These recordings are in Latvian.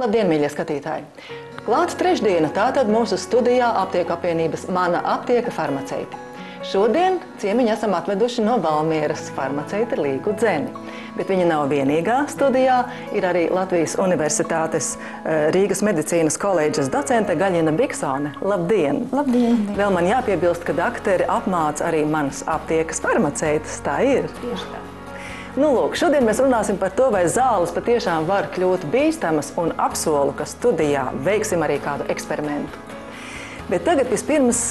Labdien, mīļie skatītāji! Klāts trešdiena, tātad mūsu studijā Aptieku apvienības Mana aptieka farmaceiti. Šodien ciemiņu esam atveduši no Valmieras farmaceiti Līgu Dzeni. Bet viņa nav vienīgā studijā, ir arī Latvijas Universitātes Rīgas medicīnas koledžas docente Gaļina Biksone. Labdien! Labdien! Vēl man jāpiebilst, ka dakteri apmāca arī manas aptiekas farmaceitas, tā ir? Tieši tā. Nu, lūk, šodien mēs runāsim par to, vai zāles patiešām var kļūt bīstamas, un apsolu, ka studijā veiksim arī kādu eksperimentu. Bet tagad vispirms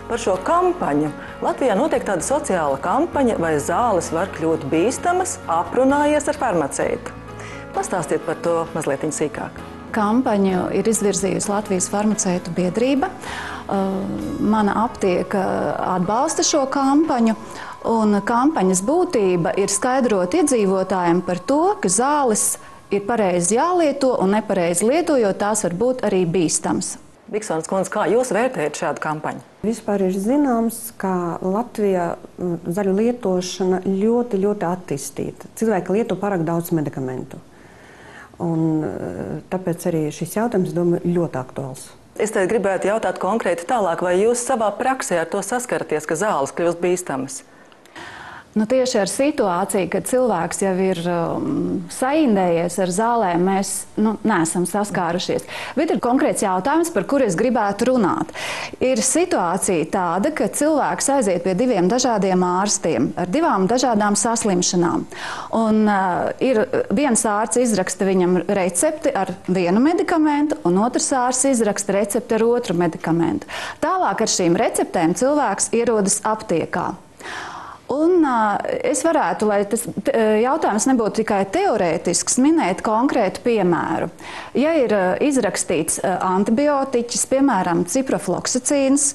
par šo kampaņu. Latvijā notiek tāda sociāla kampaņa, vai zāles var kļūt bīstamas, aprunājies ar farmaceitu. Pastāstiet par to mazliet sīkāk. Kampaņu ir izvirzījusi Latvijas farmaceitu biedrība. Mana aptieka atbalsta šo kampaņu. Un kampaņas būtība ir skaidrot iedzīvotājiem par to, ka zāles ir pareizi jālieto un nepareizi lietojot, tās var būt arī bīstams. Biksonas kundze, kā jūs vērtējat šādu kampaņu? Vispār ir zināms, ka Latvijā zaļu lietošana ļoti attīstīta. Cilvēki lieto pārāk daudz medikamentu. Un tāpēc arī šis jautājums, domāju, ļoti aktuāls. Es te gribētu jautāt konkrēti tālāk, vai jūs savā praksē ar to saskaraties, ka zāles kļūst bīstamas? Nu, tieši ar situāciju, kad cilvēks jau ir saindējies ar zālēm, mēs neesam saskārušies. Bet ir konkrēts jautājums, par kuru es gribētu runāt. Ir situācija tāda, ka cilvēks aiziet pie diviem dažādiem ārstiem ar divām dažādām saslimšanām. Un ir viens ārsts izraksta viņam recepti ar vienu medikamentu, un otrs ārsts izraksta recepti ar otru medikamentu. Tālāk ar šīm receptēm cilvēks ierodas aptiekā. Un es varētu, lai tas jautājums nebūtu tikai teorētisks, minēt konkrētu piemēru. Ja ir izrakstīts antibiotiķis, piemēram, ciprofloksacīns,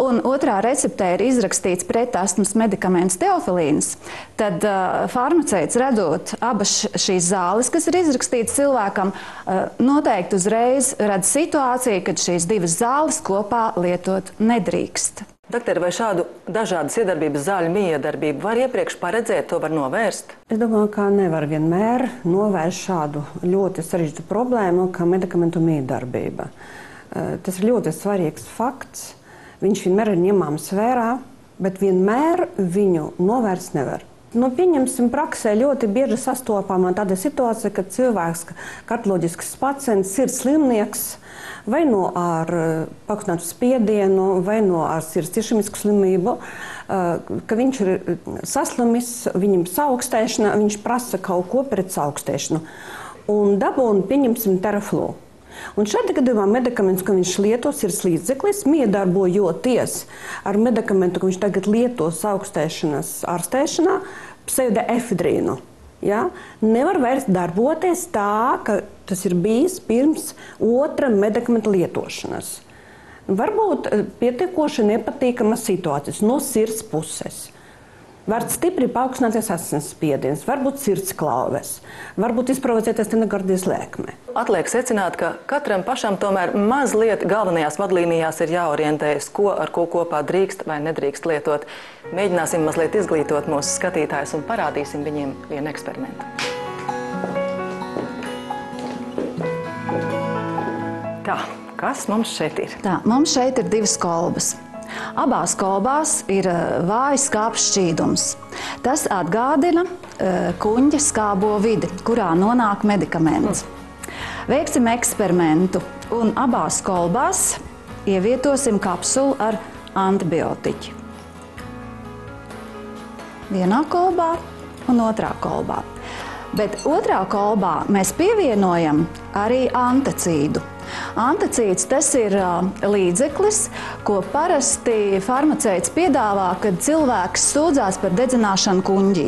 un otrā receptē ir izrakstīts pretastmas medikaments teofilīns, tad farmaceits, redzot abas šīs zāles, kas ir izrakstītas cilvēkam, noteikti uzreiz redz situāciju, kad šīs divas zāles kopā lietot nedrīkst. Doktori, vai šādu dažādas iedarbības zāļu miedarbību var iepriekš paredzēt, to var novērst? Es domāju, ka nevar vienmēr novērst šādu ļoti sarežģītu problēmu, kā medikamentu miedarbība. Tas ir ļoti svarīgs fakts. Viņš vienmēr ir ņemams vērā, bet vienmēr viņu novērst nevar. Pieņemsim, praksē ļoti bieži sastopama tāda situācija, kad cilvēks, kardioloģisks pacients, sirds slimnieks, vai ar paaugstinātu spiedienu, vai ar sirds iešemisku slimību, ka viņš ir saslimis, viņam saaugstēšana, viņš prasa kaut ko pret saaugstēšanu. Un dabūna, pieņemsim, Teraflu. Un šādā gadījumā medikaments, ko viņš lieto, sirds līdzeklis, miedarbojoties ar medikamentu, ko viņš tagad lieto saaugstēšanas ārstēšanā, pseidoefedrīnu. Ja? Nevar vairs darboties tā, ka tas ir bijis pirms otra medikamenta lietošanas. Varbūt pietiekoši nepatīkama situācijas no sirds puses. Var stipri paaugstināties asinsspiediens, varbūt sirdsklauves, varbūt izprovocēties tenogardijas lēkme. Atliek secināt, ka katram pašam tomēr mazliet galvenajās vadlīnijās ir jāorientējas, ko ar ko kopā drīkst vai nedrīkst lietot. Mēģināsim mazliet izglītot mūsu skatītājus un parādīsim viņiem vienu eksperimentu. Tā, kas mums šeit ir? Tā, mums šeit ir divas kolbas. Abās kolbās ir vājs skābs šķīdums. Tas atgādina kuņģa skābo vidi, kurā nonāk medikaments. Veiksim eksperimentu un abās kolbās ievietosim kapsulu ar antibiotiķi. Vienā kolbā un otrā kolbā. Bet otrā kolbā mēs pievienojam arī antacīdu. Antacīds tas ir līdzeklis, ko parasti farmaceits piedāvā, kad cilvēks sūdzās par dedzināšanu kuņģī.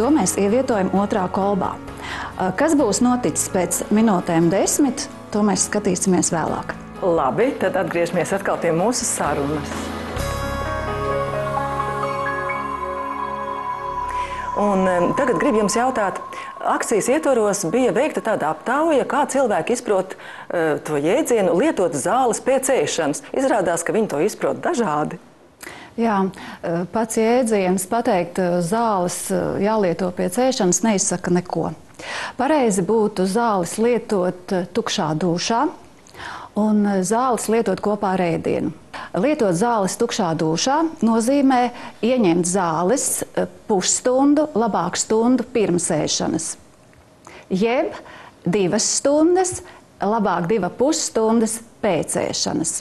To mēs ievietojam otrā kolbā. Kas būs noticis pēc minūtēm 10, to mēs skatīsimies vēlāk. Labi, tad atgriežamies atkal pie mūsu sarunas. Un tagad gribu jums jautāt, akcijas ietvaros bija veikta tāda aptauja, kā cilvēki izprot to jēdzienu lietot zāles pēc ēšanas. Izrādās, ka viņi to izprot dažādi. Jā, pats jēdziens pateikt zāles jālieto pēc ēšanas neizsaka neko. Pareizi būtu zāles lietot tukšā dušā un zāles lietot kopā ar ēdienu. Lietot zāles tukšā dušā nozīmē ieņemt zāles pusstundu, labāk stundu pirms ēšanas. Jeb 2 stundas, labāk 2,5 stundas pēc ēšanas.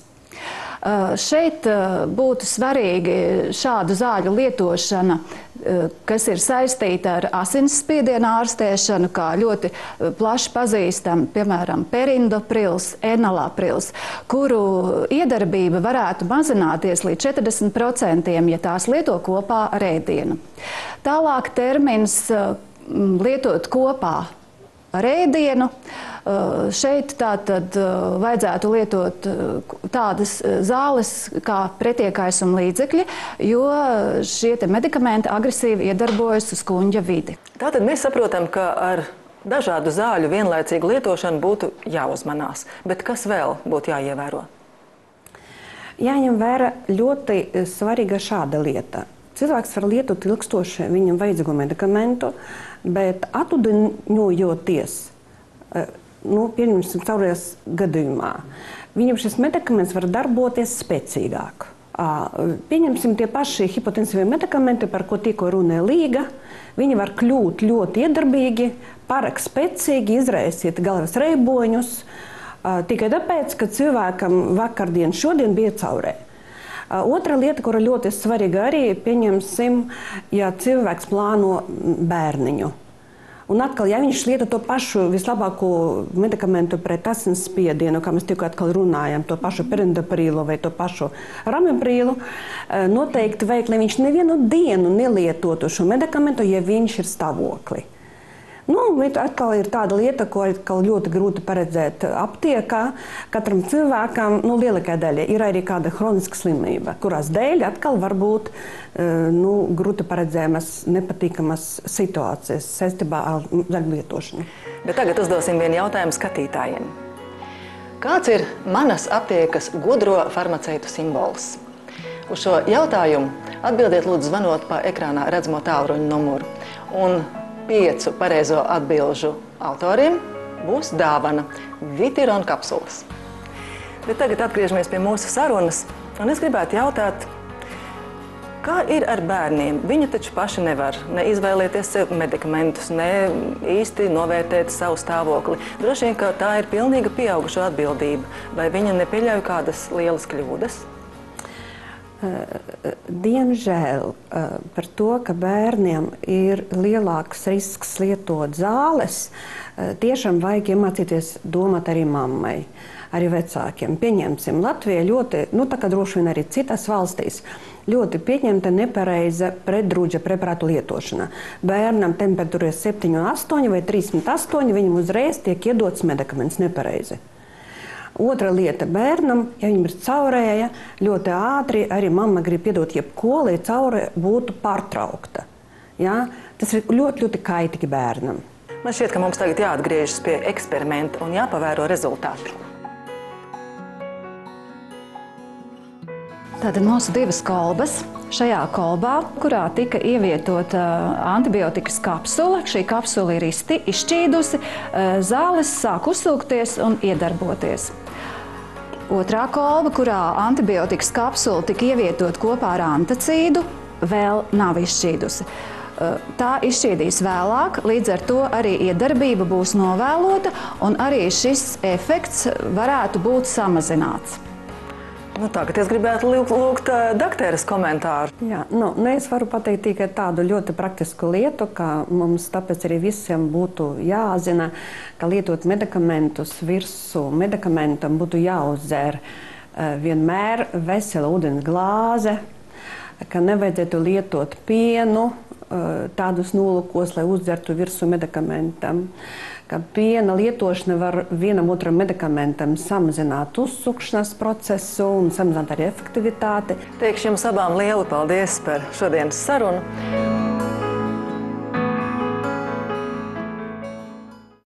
Šeit būtu svarīgi šādu zāļu lietošana, kas ir saistīta ar asinsspiediena ārstēšanu, kā ļoti plaši pazīstam, piemēram, perindoprils, enalaprils, kuru iedarbība varētu mazināties līdz 40%, ja tās lieto kopā ar ēdienu. Tālāk termins lietot kopā ar ēdienu. Šeit tātad vajadzētu lietot tādas zāles kā pretiekaisuma līdzekļi, jo šie medikamenti agresīvi iedarbojas uz kuņģa vidi. Tātad mēs saprotam, ka ar dažādu zāļu vienlaicīgu lietošanu būtu jāuzmanās. Bet kas vēl būtu jāievēro? Jāņem vērā ļoti svarīga šāda lieta. Cilvēks var lietot ilgstoši viņam vajadzīgo medikamentu, bet atudinojoties, pieņemsim caurējās gadījumā, viņam šis medikaments var darboties spēcīgāk. Pieņemsim tie paši hipotensīvie medikamenti, par ko tikko runāja Līga, viņi var kļūt ļoti iedarbīgi, pārāk spēcīgi, izraisīt galvas reiboņus, tikai tāpēc, ka cilvēkam vakardien, šodien bija caurē. Otra lieta, kura ļoti svarīga arī, pieņemsim, ja cilvēks plāno bērniņu. Un atkal, ja viņš lieto to pašu vislabāko medikamentu pret asinsspiedienu, kā mēs tikko atkal runājam, to pašu perindoprilu vai to pašu ramiprīlu, noteikti vajag, lai viņš nevienu dienu nelietotu šo medikamentu, ja viņš ir stāvoklī. Atkal ir tāda lieta, ko atkal ļoti grūti paredzēt aptiekā. Katram cilvēkam, lielākā daļa, ir arī kāda hroniska slimība, kurās dēļ atkal var būt grūti paredzējamas nepatīkamas situācijas saistībā ar zāļu lietošanu. Bet tagad uzdosim vienu jautājumu skatītājiem. Kāds ir manas aptiekas gudro farmaceitu simbols? Uz šo jautājumu atbildiet lūdzu zvanot pa ekrānā redzamo tālruņa numuru. Un 5 pareizo atbilžu autoriem būs dāvana Vitiron kapsulas. Bet tagad atgriežamies pie mūsu sarunas, un es gribētu jautāt, kā ir ar bērniem? Viņi taču paši nevar ne izvēlēties sev medikamentus, ne īsti novērtēt savu stāvokli. Droši vien, ka tā ir pilnīga pieaugušo atbildība. Vai viņa nepieļauj kādas lielas kļūdas? Diemžēl par to, ka bērniem ir lielāks risks lietot zāles, tiešām vajag iemācīties domāt arī mammai, arī vecākiem. Pieņemsim, Latvija ļoti, tā kā droši vien arī citas valstīs, ļoti pieņemta nepareiza pretdrūdža preparātu lietošana. Bērnam temperatūra ir 7,8 vai 3,8, viņam uzreiz tiek iedots medikaments nepareizi. Otra lieta bērnam, ja viņam ir caurēja, ļoti ātri arī mamma grib iedot jebko, lai caurē būtu pārtraukta. Ja? Tas ir ļoti, ļoti kaitīgi bērnam. Man šķiet, ka mums tagad jāatgriežas pie eksperimenta un jāpavēro rezultāti. Tātad mūsu 2 kolbas. Šajā kolbā, kurā tika ievietota antibiotikas kapsula, šī kapsula ir izšķīdusi, zāles sāk uzsūkties un iedarboties. Otrā kolba, kurā antibiotikas kapsula tika ievietot kopā ar antacīdu, vēl nav izšķīdusi. Tā izšķīdīs vēlāk, līdz ar to arī iedarbība būs novēlota un arī šis efekts varētu būt samazināts. Tagad es gribētu lūgt dakteres komentāru. Jā, es varu pateikt tikai tādu ļoti praktisku lietu, ka mums tāpēc arī visiem būtu jāzina, ka lietot medikamentus virsū medikamentam būtu jāuzdzer vienmēr vesela ūdens glāze, ka nevajadzētu lietot pienu tādus nolūkos, lai uzdzertu virsū medikamentam, ka piena lietošana var vienam otram medikamentam samazināt uzsukšanas procesu un samazināt arī efektivitāti. Teikšu jums abām lielu paldies par šodienas sarunu.